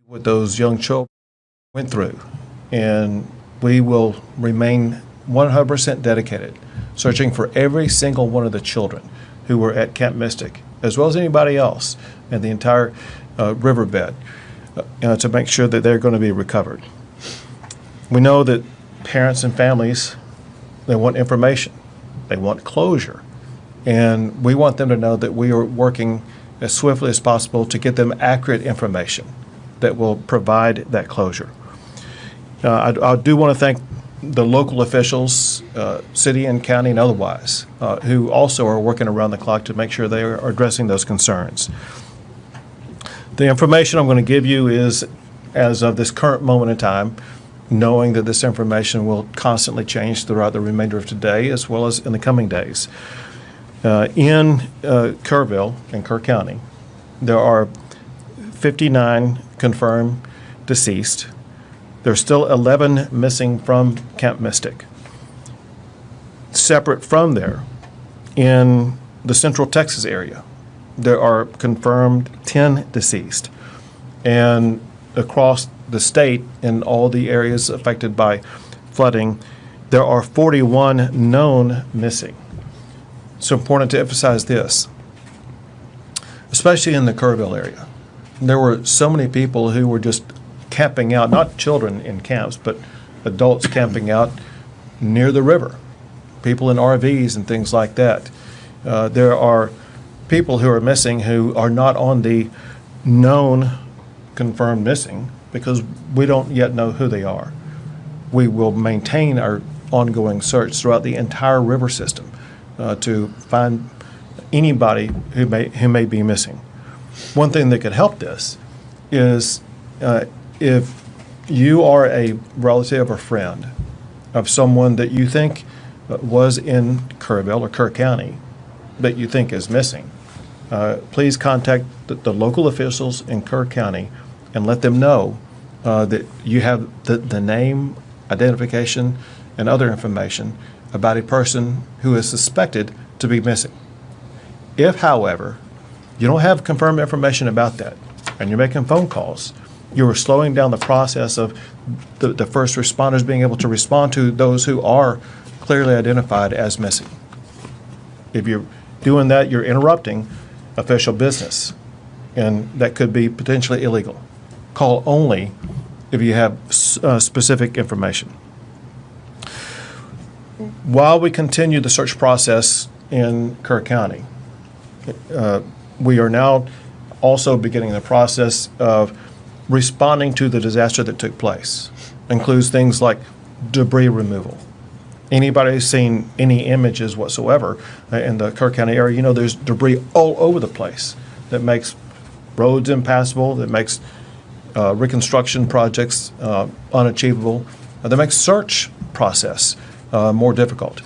what those young children went through, and we will remain 100% dedicated, searching for every single one of the children who were at Camp Mystic, as well as anybody else in the entire riverbed, to make sure that they're going to be recovered. We know that parents and families, they want information, they want closure, and we want them to know that we are working as swiftly as possible to get them accurate information that will provide that closure. I do want to thank the local officials, city and county and otherwise, who also are working around the clock to make sure they are addressing those concerns. The information I'm going to give you is as of this current moment in time, knowing that this information will constantly change throughout the remainder of today as well as in the coming days. In Kerrville and Kerr County, there are 59 confirmed deceased. There's still 11 missing from Camp Mystic. Separate from there, in the Central Texas area, there are confirmed 10 deceased. And across the state, in all the areas affected by flooding, there are 41 known missing. It's important to emphasize this, especially in the Kerrville area. There were so many people who were just camping out, not children in camps, but adults camping out near the river, people in RVs and things like that. There are people who are missing who are not on the known confirmed missing because we don't yet know who they are. We will maintain our ongoing search throughout the entire river system to find anybody who may be missing. One thing that could help this is if you are a relative or friend of someone that you think was in Kerrville or Kerr County that you think is missing, please contact the local officials in Kerr County and let them know that you have the name, identification, and other information about a person who is suspected to be missing. If, however, you don't have confirmed information about that and you're making phone calls, you are slowing down the process of the first responders being able to respond to those who are clearly identified as missing. If you're doing that, you're interrupting official business, and that could be potentially illegal. Call only if you have specific information. While we continue the search process in Kerr County, we are now also beginning the process of responding to the disaster that took place. Includes things like debris removal. Anybody who's seen any images whatsoever in the Kerr County area, you know there's debris all over the place that makes roads impassable, that makes reconstruction projects unachievable, that makes search process more difficult.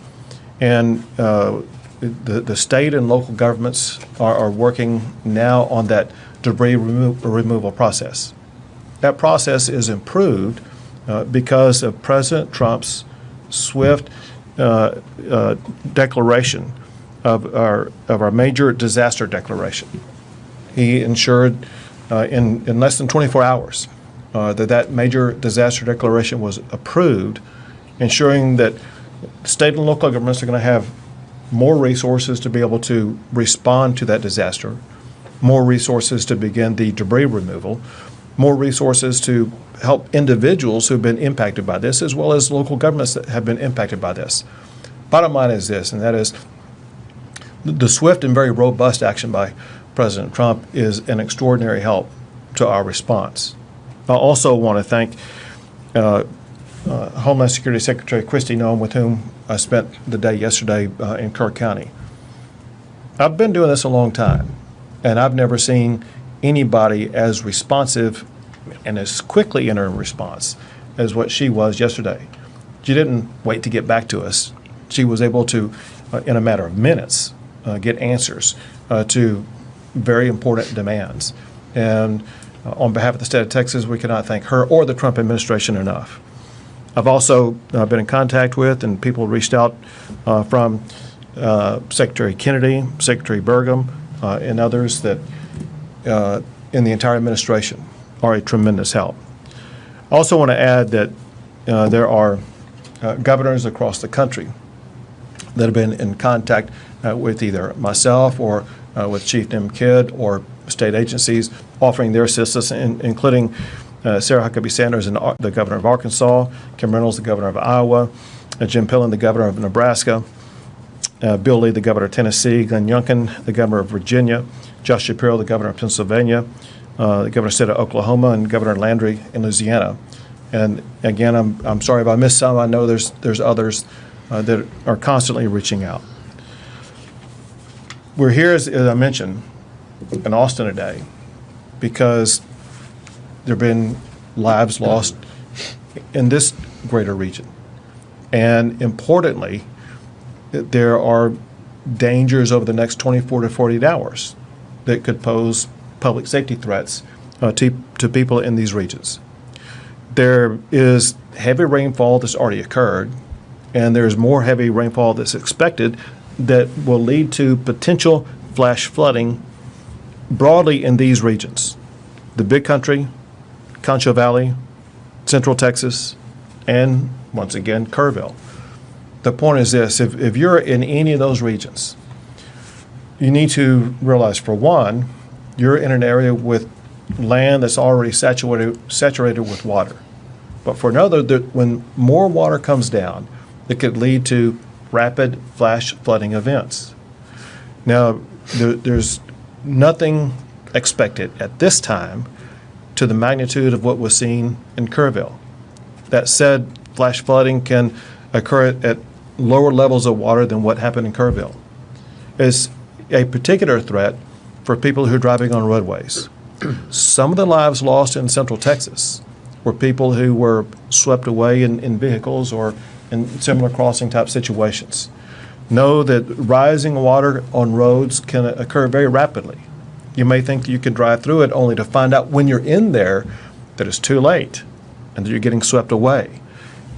And the state and local governments are working now on that debris removal process. That process is improved because of President Trump's swift declaration of our major disaster declaration. He ensured in less than 24 hours that major disaster declaration was approved, ensuring that state and local governments are going to have more resources to be able to respond to that disaster, more resources to begin the debris removal, more resources to help individuals who have been impacted by this, as well as local governments that have been impacted by this. Bottom line is this, and that is the swift and very robust action by President Trump is an extraordinary help to our response. I also want to thank Homeland Security Secretary Kristi Noem, with whom I spent the day yesterday in Kerr County. I've been doing this a long time, and I've never seen anybody as responsive and as quickly in her response as what she was yesterday. She didn't wait to get back to us. She was able to, in a matter of minutes, get answers to very important demands. And on behalf of the state of Texas, we cannot thank her or the Trump administration enough. I've also been in contact with, and people reached out from Secretary Kennedy, Secretary Burgum, and others that in the entire administration are a tremendous help. I also want to add that there are governors across the country that have been in contact with either myself or with Chief Nim Kidd or state agencies offering their assistance, including Sarah Huckabee Sanders, the governor of Arkansas, Kim Reynolds, the governor of Iowa, Jim Pillen, the governor of Nebraska, Bill Lee, the governor of Tennessee, Glenn Youngkin, the governor of Virginia, Josh Shapiro, the governor of Pennsylvania, the governor of the state of Oklahoma, and Governor Landry in Louisiana. And again, I'm sorry if I missed some. I know there's others that are constantly reaching out. We're here, as I mentioned, in Austin today because there have been lives lost in this greater region. And importantly, there are dangers over the next 24 to 48 hours that could pose public safety threats to people in these regions. There is heavy rainfall that's already occurred, and there's more heavy rainfall that's expected that will lead to potential flash flooding broadly in these regions: the Big Country, Concho Valley, Central Texas, and once again, Kerrville. The point is this: if you're in any of those regions, you need to realize, for one, you're in an area with land that's already saturated with water. But for another, when more water comes down, it could lead to rapid flash flooding events. Now, there's nothing expected at this time to the magnitude of what was seen in Kerrville. That said, flash flooding can occur at lower levels of water than what happened in Kerrville. It's a particular threat for people who are driving on roadways. Some of the lives lost in Central Texas were people who were swept away in vehicles or in similar crossing type situations. Know that rising water on roads can occur very rapidly. You may think that you can drive through it only to find out when you're in there that it's too late and that you're getting swept away.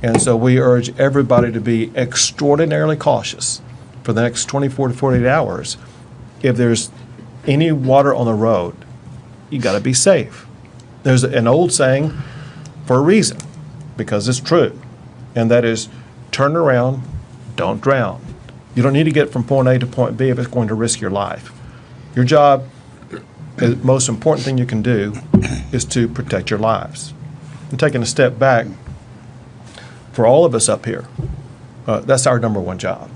And so we urge everybody to be extraordinarily cautious for the next 24 to 48 hours. If there's any water on the road, you got to be safe. There's an old saying for a reason, because it's true, and that is, turn around, don't drown. You don't need to get from point A to point B if it's going to risk your life. Your job, the most important thing you can do, is to protect your lives. And taking a step back, for all of us up here, that's our number one job.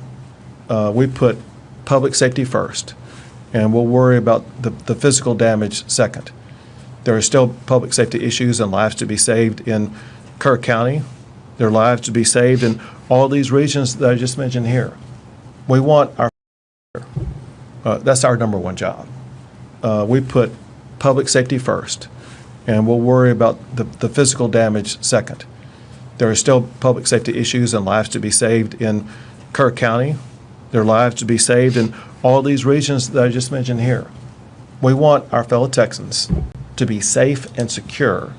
We put public safety first, and we'll worry about the physical damage second. There are still public safety issues and lives to be saved in Kerr County. There are lives to be saved in all these regions that I just mentioned here. We want our that's our number one job. We put public safety first, and we'll worry about the physical damage second. There are still public safety issues and lives to be saved in Kerr County. There are lives to be saved in all these regions that I just mentioned here. We want our fellow Texans to be safe and secure,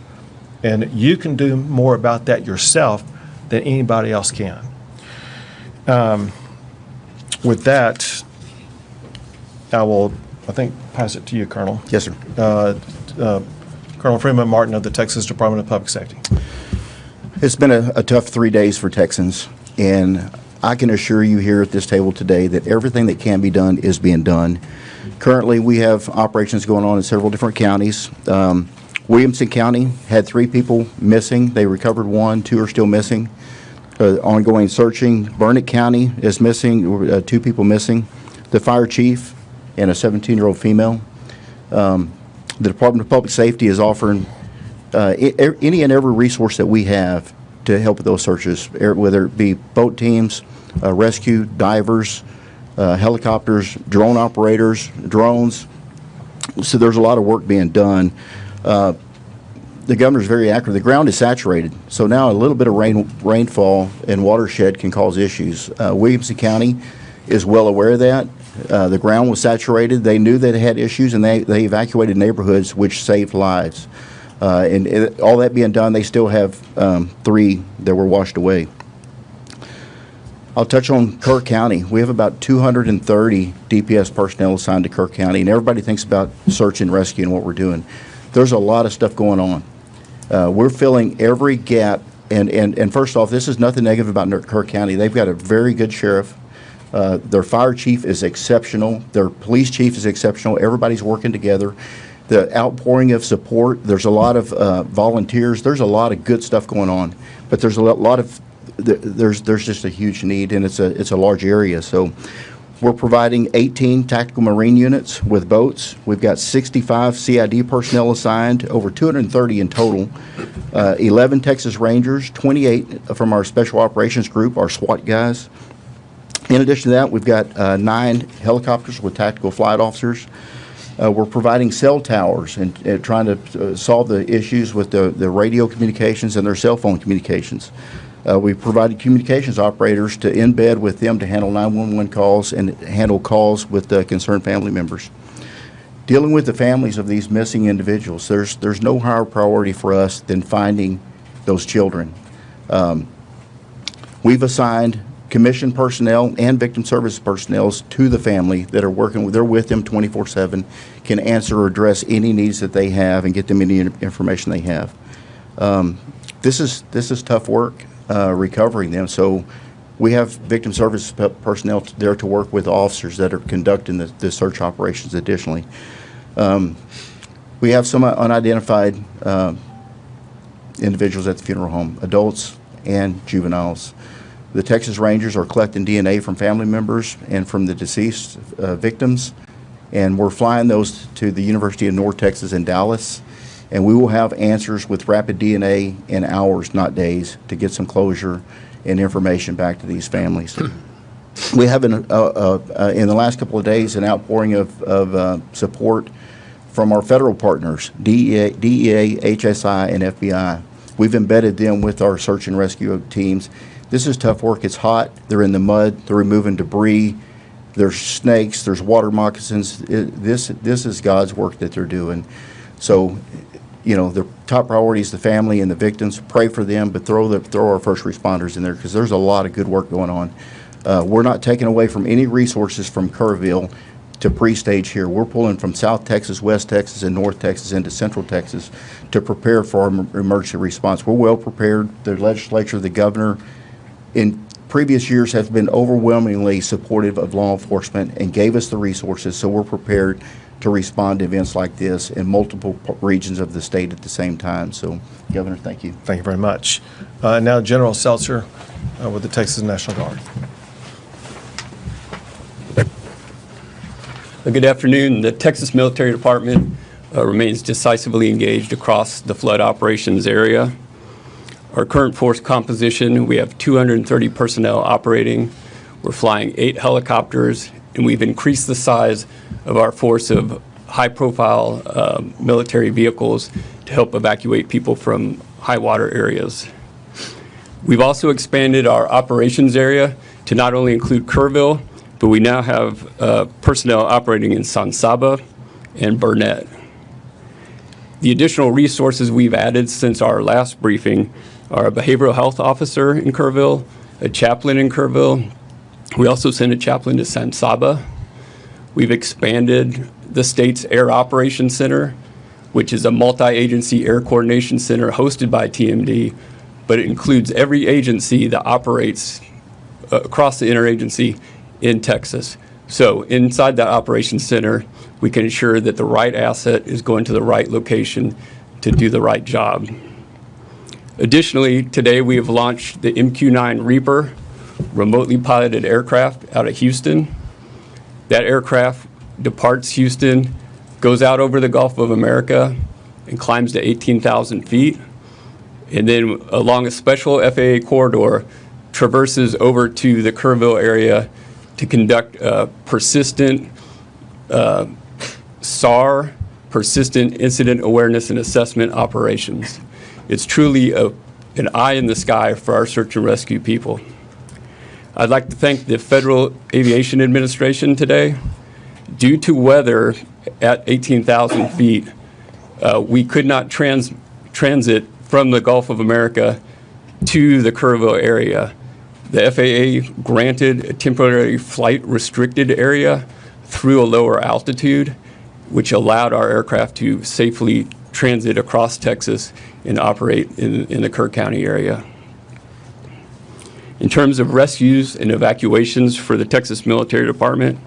and you can do more about that yourself than anybody else can. With that, I think, pass it to you, Colonel. Yes, sir. Colonel Freeman Martin of the Texas Department of Public Safety. It's been a tough 3 days for Texans, and I can assure you here at this table today that everything that can be done is being done. Currently, we have operations going on in several different counties. Williamson County had 3 people missing. They recovered 1, 2 are still missing. Ongoing searching. Burnett County is missing, 2 people missing. The fire chief and a 17-year-old female. The Department of Public Safety is offering any and every resource that we have to help with those searches, whether it be boat teams, rescue, divers, helicopters, drone operators, drones. So there's a lot of work being done. The governor's very accurate. The ground is saturated, so now a little bit of rainfall and watershed can cause issues. Williamson County is well aware of that. The ground was saturated. They knew that it had issues, and they evacuated neighborhoods, which saved lives. And all that being done, they still have 3 that were washed away. I'll touch on Kerr County. We have about 230 DPS personnel assigned to Kerr County, and everybody thinks about search and rescue and what we're doing. there's a lot of stuff going on. We're filling every gap. And first off, this is nothing negative about Kirk County. They've got a very good sheriff. Their fire chief is exceptional. Their police chief is exceptional. Everybody's working together. The outpouring of support, there's a lot of volunteers. There's a lot of good stuff going on. But there's a lot of, there's just a huge need, and it's a large area. So we're providing 18 tactical marine units with boats. We've got 65 CID personnel assigned, over 230 in total. 11 Texas Rangers, 28 from our Special Operations Group, our SWAT guys. In addition to that, we've got 9 helicopters with tactical flight officers. We're providing cell towers and trying to solve the issues with the radio communications and their cell phone communications. We've provided communications operators to embed with them to handle 911 calls and handle calls with concerned family members. Dealing with the families of these missing individuals, there's no higher priority for us than finding those children. We've assigned commissioned personnel and victim services personnel to the family that are working. They're with them 24/7, can answer or address any needs that they have and get them any information they have. This is tough work, recovering them. So we have victim service personnel there to work with officers that are conducting the search operations additionally. We have some unidentified individuals at the funeral home, adults and juveniles. The Texas Rangers are collecting DNA from family members and from the deceased victims, and we're flying those to the University of North Texas in Dallas, and we will have answers with rapid DNA in hours, not days, to get some closure and information back to these families. We have, in the last couple of days, an outpouring of support from our federal partners, DEA, HSI, and FBI. We've embedded them with our search and rescue teams. This is tough work. It's hot. They're in the mud. They're removing debris. There's snakes. There's water moccasins. This is God's work that they're doing. So, you know, the top priority is the family and the victims. Pray for them, but throw our first responders in there, because there's a lot of good work going on. We're not taking away from any resources from Kerrville to pre-stage here. We're pulling from South Texas, West Texas, and North Texas into Central Texas to prepare for our emergency response. We're well prepared. The legislature, the governor, in previous years have been overwhelmingly supportive of law enforcement and gave us the resources, so we're prepared to respond to events like this in multiple regions of the state at the same time. So, Governor, thank you. Thank you very much. Now, General Seltzer with the Texas National Guard. Good afternoon. The Texas Military Department remains decisively engaged across the flood operations area. Our current force composition, we have 230 personnel operating. We're flying 8 helicopters, and we've increased the size of our force of high-profile military vehicles to help evacuate people from high water areas. We've also expanded our operations area to not only include Kerrville, but we now have personnel operating in San Saba and Burnett. The additional resources we've added since our last briefing are a behavioral health officer in Kerrville, a chaplain in Kerrville. We also sent a chaplain to San Saba. We've expanded the state's Air Operations Center, which is a multi-agency air coordination center hosted by TMD, but it includes every agency that operates across the interagency in Texas. So inside that operations center, we can ensure that the right asset is going to the right location to do the right job. Additionally, today we have launched the MQ-9 Reaper remotely piloted aircraft out of Houston. That aircraft departs Houston, goes out over the Gulf of America, and climbs to 18,000 feet. And then along a special FAA corridor, traverses over to the Kerrville area to conduct persistent SAR, persistent incident awareness and assessment operations. It's truly an eye in the sky for our search and rescue people. I'd like to thank the Federal Aviation Administration today. Due to weather at 18,000 feet, we could not transit from the Gulf of America to the Kerrville area. The FAA granted a temporary flight restricted area through a lower altitude, which allowed our aircraft to safely transit across Texas and operate in the Kerr County area. In terms of rescues and evacuations for the Texas Military Department,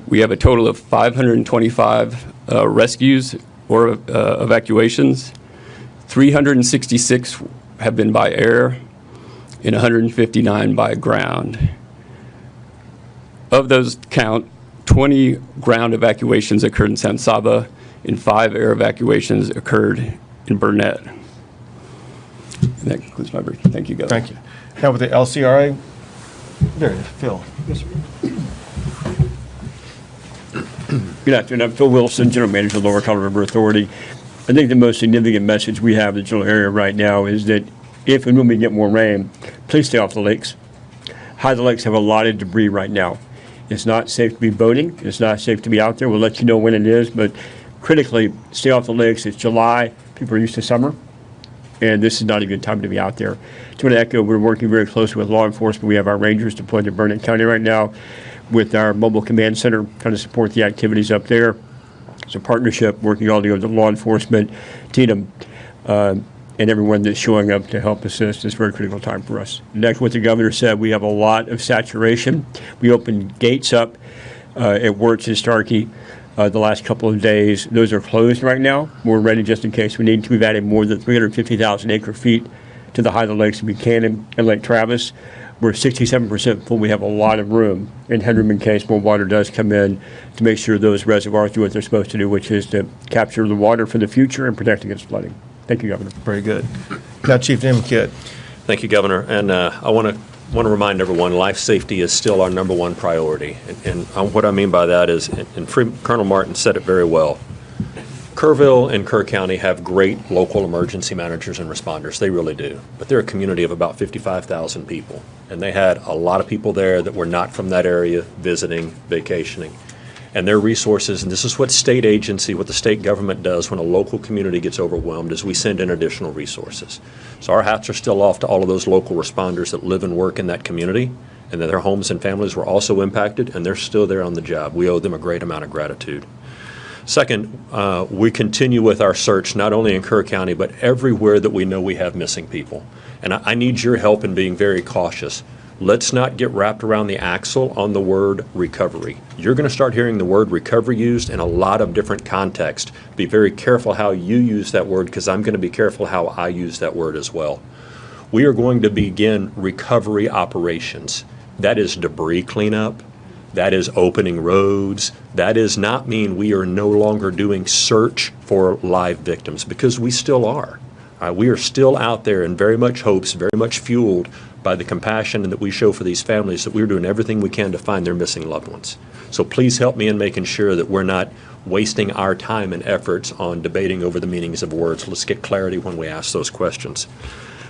we have a total of 525 rescues or evacuations. 366 have been by air and 159 by ground. Of those count, 20 ground evacuations occurred in San Saba and 5 air evacuations occurred in Burnett. And that concludes my brief. Thank you, Governor. Thank you. Now with the LCRA, there it is, Phil. Yes, sir. Good afternoon. I'm Phil Wilson, General Manager of the Lower Colorado River Authority. I think the most significant message we have in the general area right now is that if and when we get more rain, please stay off the lakes. High the lakes have a lot of debris right now. It's not safe to be boating. It's not safe to be out there. We'll let you know when it is, but critically, stay off the lakes. It's July. People are used to summer, and this is not a good time to be out there. To echo, we're working very closely with law enforcement. We have our rangers deployed to Burnett County right now with our mobile command center trying to support the activities up there. It's a partnership working all together with law enforcement, TNM, and everyone that's showing up to help assist. It's a very critical time for us. Next, what the governor said, we have a lot of saturation. We opened gates up at Wirtz and Starkey the last couple of days. Those are closed right now. We're ready just in case we need to. We've added more than 350,000 acre feet to the height of lakes Buchanan and Lake Travis. We're 67% full. We have a lot of room and headroom in case more water does come in to make sure those reservoirs do what they're supposed to do, which is to capture the water for the future and protect against flooding. Thank you, Governor. Very good. Now, Chief Jim Kidd. Thank you, Governor. And I want to remind everyone, life safety is still our #1 priority. And what I mean by that is, and Colonel Martin said it very well, Kerrville and Kerr County have great local emergency managers and responders. They really do. But they're a community of about 55,000 people. And they had a lot of people there that were not from that area visiting, vacationing. And their resources, and this is what state agency, what the state government does when a local community gets overwhelmed, is we send in additional resources. So our hats are still off to all of those local responders that live and work in that community, and that their homes and families were also impacted, and they're still there on the job. We owe them a great amount of gratitude. Second, we continue with our search, not only in Kerr County, but everywhere that we know we have missing people. And I need your help in being very cautious. Let's not get wrapped around the axle on the word recovery. You're going to start hearing the word recovery used in a lot of different contexts. Be very careful how you use that word, because I'm going to be careful how I use that word as well. We are going to begin recovery operations. That is debris cleanup. That is opening roads. That does not mean we are no longer doing search for live victims, because we still are. We are still out there in very much hopes, very much fueled by the compassion that we show for these families, that we're doing everything we can to find their missing loved ones. So please help me in making sure that we're not wasting our time and efforts on debating over the meanings of words. Let's get clarity when we ask those questions.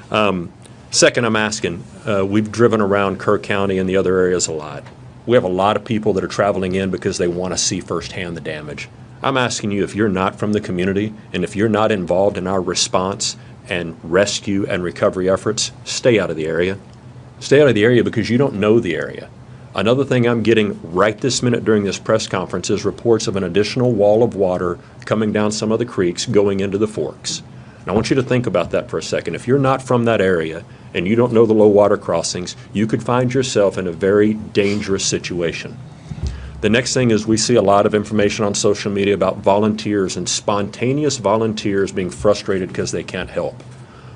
Second, I'm asking, we've driven around Kerr County and the other areas a lot. We have a lot of people that are traveling in because they want to see firsthand the damage. I'm asking you, if you're not from the community and if you're not involved in our response and rescue and recovery efforts, stay out of the area. Stay out of the area because you don't know the area. Another thing I'm getting right this minute during this press conference is reports of an additional wall of water coming down some of the creeks going into the forks. And I want you to think about that for a second. If you're not from that area and you don't know the low water crossings, you could find yourself in a very dangerous situation. The next thing is, we see a lot of information on social media about volunteers and spontaneous volunteers being frustrated because they can't help.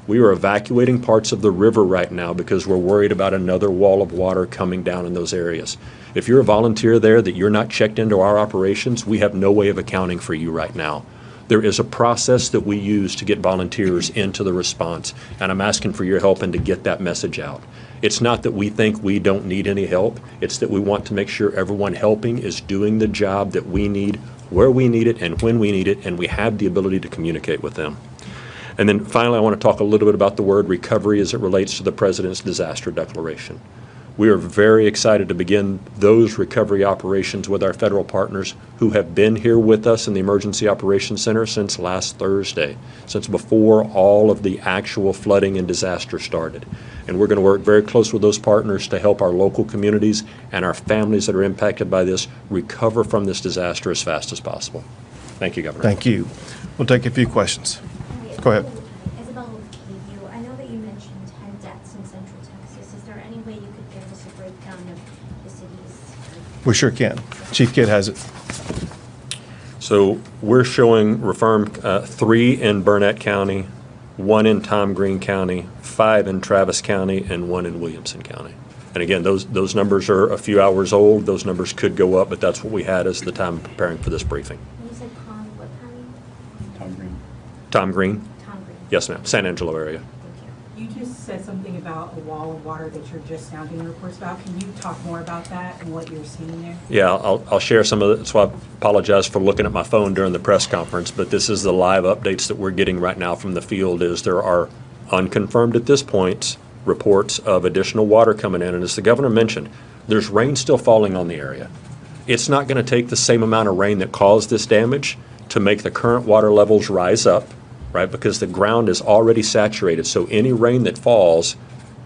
We are evacuating parts of the river right now because we're worried about another wall of water coming down in those areas. If you're a volunteer there that you're not checked into our operations, we have no way of accounting for you right now. There is a process that we use to get volunteers into the response, and I'm asking for your help and to get that message out. It's not that we think we don't need any help. It's that we want to make sure everyone helping is doing the job that we need, where we need it, and when we need it, and we have the ability to communicate with them. And then finally, I want to talk a little bit about the word recovery as it relates to the President's disaster declaration. We are very excited to begin those recovery operations with our federal partners who have been here with us in the Emergency Operations Center since last Thursday, since before all of the actual flooding and disaster started. And we're going to work very close with those partners to help our local communities and our families that are impacted by this recover from this disaster as fast as possible. Thank you, Governor. Thank you. We'll take a few questions. Go ahead. Isabel with KVU, I know that you mentioned 10 deaths in Central Texas. Is there any way you could give us a breakdown of the cities? We sure can. Chief Kidd has it. So we're showing reaffirmed 3 in Burnett County, 1 in Tom Green County, 5 in Travis County, and 1 in Williamson County. And again, those numbers are a few hours old. Those numbers could go up, but that's what we had as the time preparing for this briefing. You said what county? Tom Green. Tom Green? Tom Green. Yes, ma'am. San Angelo area. Thank You just said something about a wall of water that you're just now getting reports about. Can you talk more about that and what you're seeing there? Yeah, I'll share some of it. So I apologize for looking at my phone during the press conference, but this is the live updates that we're getting right now from the field. Is there are unconfirmed at this point reports of additional water coming in. And as the governor mentioned, there's rain still falling on the area. It's not going to take the same amount of rain that caused this damage to make the current water levels rise up, right? Because the ground is already saturated. So any rain that falls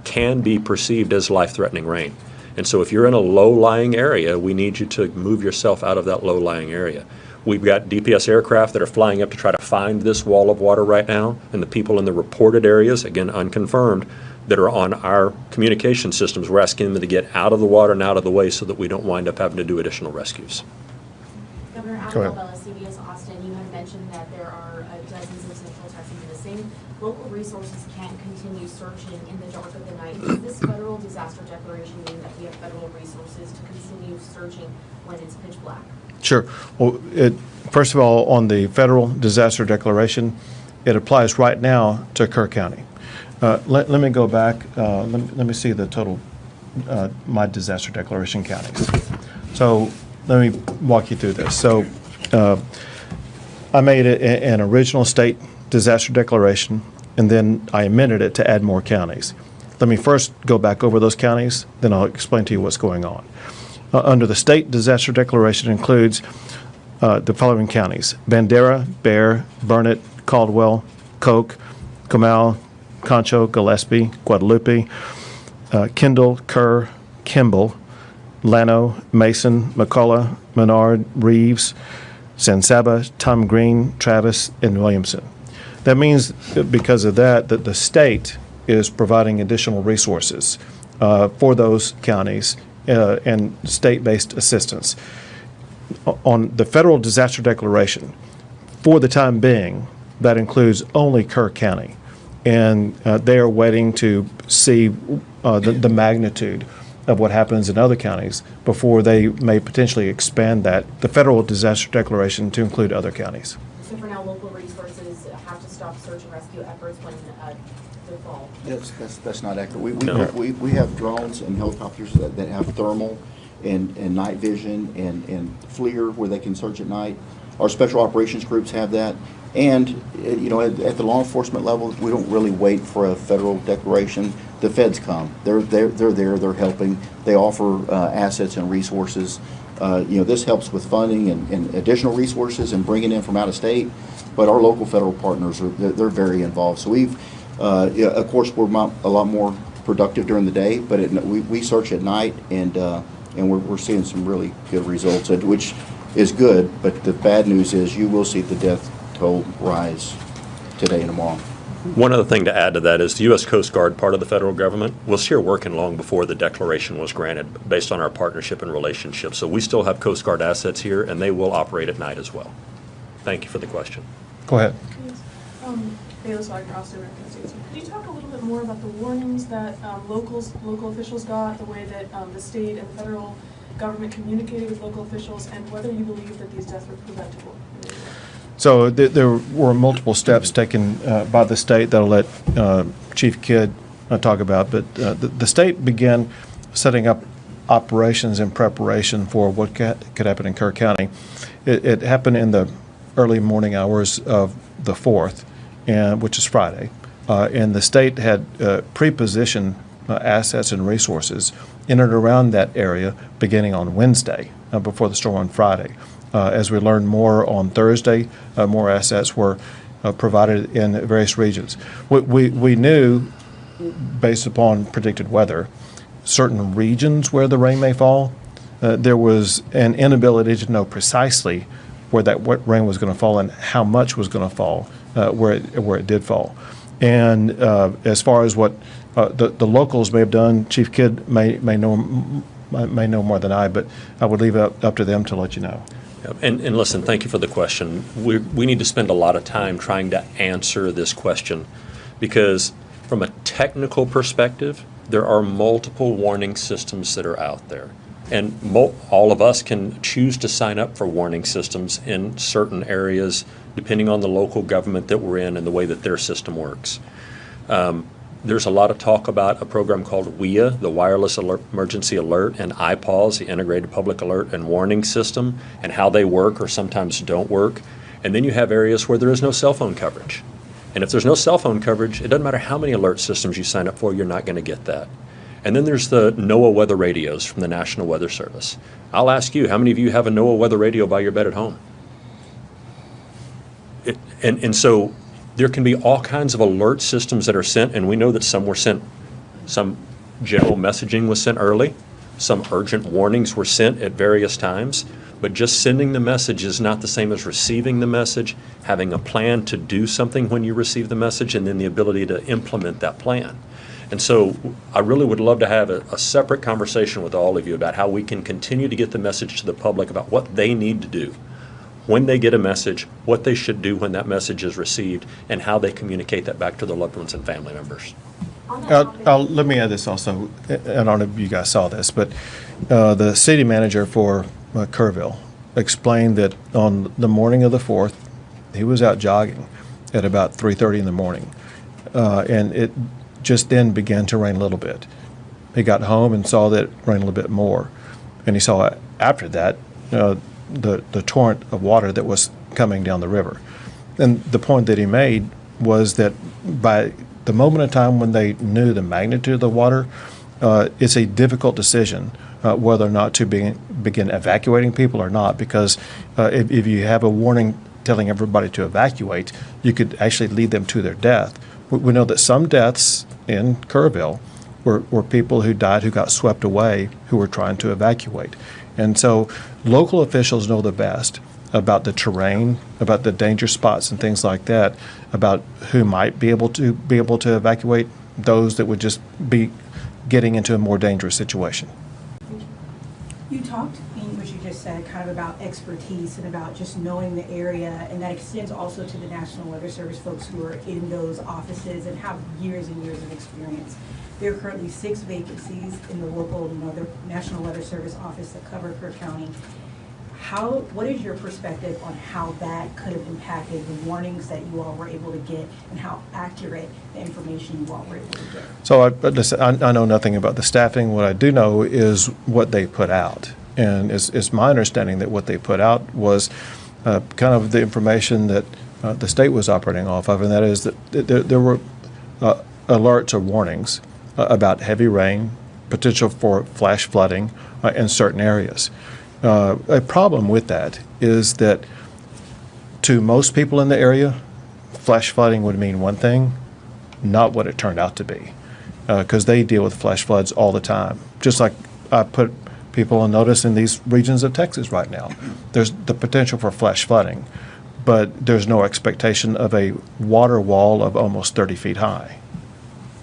can be perceived as life-threatening rain. And so if you're in a low-lying area, we need you to move yourself out of that low-lying area. We've got DPS aircraft that are flying up to try to find this wall of water right now, and the people in the reported areas, again, unconfirmed, that are on our communication systems, we're asking them to get out of the water and out of the way so that we don't wind up having to do additional rescues. Governor Go ahead. Alabella, CBS Austin, you had mentioned that there are dozens of Central Texans missing. Local resources can't continue searching in the dark of the night. Does this federal disaster declaration mean that we have federal resources to continue searching when it's pitch black? Sure. Well, first of all, on the federal disaster declaration, it applies right now to Kerr County. Let me go back. Let me see the total, my disaster declaration counties. So let me walk you through this. So I made an original state disaster declaration, and then I amended it to add more counties. Let me first go back over those counties, then I'll explain to you what's going on. Under the state disaster declaration includes the following counties: Bandera, Bear, Burnett, Caldwell, Coke, Comal, Concho, Gillespie, Guadalupe, Kendall, Kerr, Kimball, Llano, Mason, McCullough, Menard, Reeves, San Saba, Tom Green, Travis, and Williamson. That means because of that the state is providing additional resources for those counties and state-based assistance. On the federal disaster declaration, for the time being, that includes only Kerr County. And they are waiting to see the magnitude of what happens in other counties before they may potentially expand the federal disaster declaration to include other counties. So for now, local resources have to stop search and rescue efforts when they fall. That's not accurate. No. We have drones and helicopters that have thermal and night vision and FLIR where they can search at night. Our special operations groups have that. And, at the law enforcement level, we don't really wait for a federal declaration. The feds come. They're there, they're helping. They offer assets and resources. This helps with funding and additional resources and bringing in from out of state. But our local federal partners, they're very involved. So we've, of course, we're a lot more productive during the day, but we search at night, and we're seeing some really good results, which is good. But the bad news is you will see the death toll rise today and tomorrow. One other thing to add to that is the U.S. Coast Guard, part of the federal government, was here working long before the declaration was granted based on our partnership and relationship. So we still have Coast Guard assets here, and they will operate at night as well. Thank you for the question. Go ahead. Bayless Wagner, also American States. Could you talk a little bit more about the warnings that local officials got, the way that the state and the federal government communicated with local officials, and whether you believe that these deaths were preventable? So there were multiple steps taken by the state that I'll let Chief Kidd talk about, but the state began setting up operations in preparation for what could happen in Kerr County. It happened in the early morning hours of the 4th, which is Friday, and the state had pre-positioned assets and resources in and around that area beginning on Wednesday before the storm on Friday. As we learned more on Thursday, more assets were provided in various regions. We knew, based upon predicted weather, certain regions where the rain may fall. There was an inability to know precisely where that wet rain was going to fall and how much was going to fall where it did fall. And as far as what the locals may have done, Chief Kidd may know more than I, but I would leave it up to them to let you know. And listen, thank you for the question. We need to spend a lot of time trying to answer this question because from a technical perspective, there are multiple warning systems that are out there. And all of us can choose to sign up for warning systems in certain areas depending on the local government that we're in and the way that their system works. There's a lot of talk about a program called WIA, the Wireless Emergency Alert, and IPAWS, the Integrated Public Alert and Warning System, and how they work or sometimes don't work. And then you have areas where there is no cell phone coverage. And if there's no cell phone coverage, it doesn't matter how many alert systems you sign up for, you're not going to get that. And then there's the NOAA weather radios from the National Weather Service. I'll ask you, how many of you have a NOAA weather radio by your bed at home? And so there can be all kinds of alert systems that are sent, and we know that some were sent, some general messaging was sent early, some urgent warnings were sent at various times, but just sending the message is not the same as receiving the message, having a plan to do something when you receive the message, and then the ability to implement that plan. And so I really would love to have a separate conversation with all of you about how we can continue to get the message to the public about what they need to do when they get a message, what they should do when that message is received, and how they communicate that back to their loved ones and family members. Let me add this also. I don't know if you guys saw this, but the city manager for Kerrville explained that on the morning of the 4th, he was out jogging at about 3:30 in the morning, and it just then began to rain a little bit. He got home and saw that it rained a little bit more, and he saw after that the torrent of water that was coming down the river. And the point that he made was that by the moment in time when they knew the magnitude of the water, it's a difficult decision whether or not to begin evacuating people or not, because if you have a warning telling everybody to evacuate, you could actually lead them to their death. We know that some deaths in Kerrville were people who died who got swept away who were trying to evacuate. And so local officials know the best about the terrain, about the danger spots and things like that, about who might be able to evacuate, those that would just be getting into a more dangerous situation. You talked in what you just said kind of about expertise and about just knowing the area, and that extends also to the National Weather Service folks who are in those offices and have years and years of experience. There are currently 6 vacancies in the local the National Weather Service office that cover Kerr County. What is your perspective on how that could have impacted the warnings that you all were able to get and how accurate the information you all were able to get? So I know nothing about the staffing. What I do know is what they put out. And it's my understanding that what they put out was kind of the information that the state was operating off of, and that is that there were alerts or warnings about heavy rain, potential for flash flooding in certain areas. A problem with that is that to most people in the area, flash flooding would mean one thing, not what it turned out to be, because they deal with flash floods all the time. Just like I put people on notice in these regions of Texas right now. There's the potential for flash flooding, but there's no expectation of a water wall of almost 30 feet high.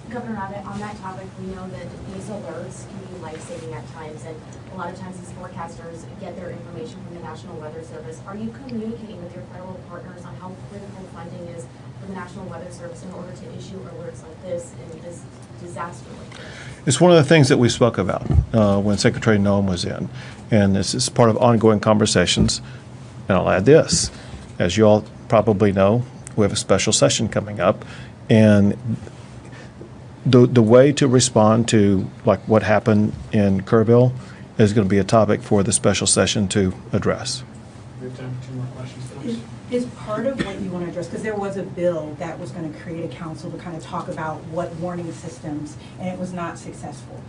Governor Abbott, on that topic, we know that these alerts can be life-saving at times, and a lot of times these forecasters get their information from the National Weather Service. Are you communicating with your federal partners on how critical funding is for the National Weather Service in order to issue alerts like this in this disaster like this? It's one of the things that we spoke about when Secretary Noem was in, and this is part of ongoing conversations. And I'll add this. As you all probably know, we have a special session coming up, and the way to respond to like what happened in Kerrville is going to be a topic for the special session to address. We have time for 2 more questions, folks. Is part of what you want to address, because there was a bill that was going to create a council to kind of talk about what warning systems, and it was not successful.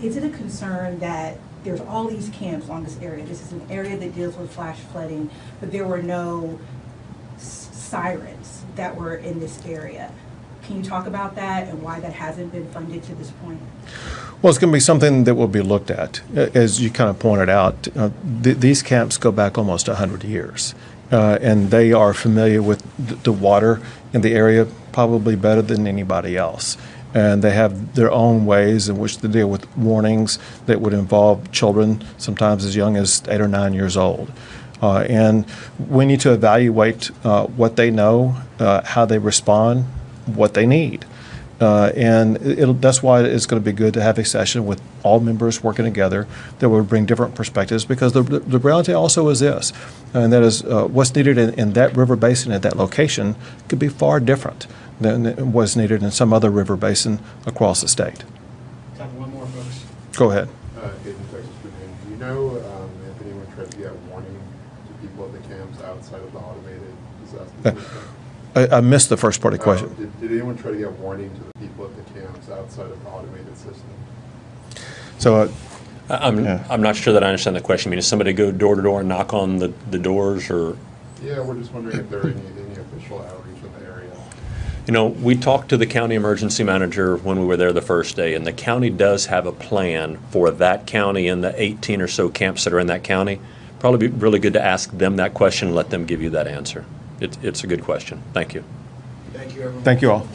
Is it a concern that there's all these camps along this area? This is an area that deals with flash flooding, but there were no sirens that were in this area. Can you talk about that and why that hasn't been funded to this point? Well, it's going to be something that will be looked at. As you kind of pointed out, these camps go back almost 100 years, and they are familiar with the water in the area probably better than anybody else. And they have their own ways in which to deal with warnings that would involve children, sometimes as young as 8 or 9 years old. And we need to evaluate what they know, how they respond, what they need. And that's why it's going to be good to have a session with all members working together that will bring different perspectives, because the reality also is this, and that is what's needed in that river basin at that location could be far different than what's needed in some other river basin across the state. Time for one more, folks. Go ahead. In Texas, do you know if anyone tried to get warning to people at the camps outside of the automated disaster system? I missed the first part of the question. Did anyone try to get warning to the people at the camps outside of the automated system? So I'm not sure that I understand the question. I mean, does somebody go door to door and knock on the doors, or? Yeah, we're just wondering if there are any official outreach in the area. You know, we talked to the county emergency manager when we were there the first day, and the county does have a plan for that county and the 18 or so camps that are in that county. Probably be really good to ask them that question and let them give you that answer. It's a good question. Thank you. Thank you, everyone. thank you all.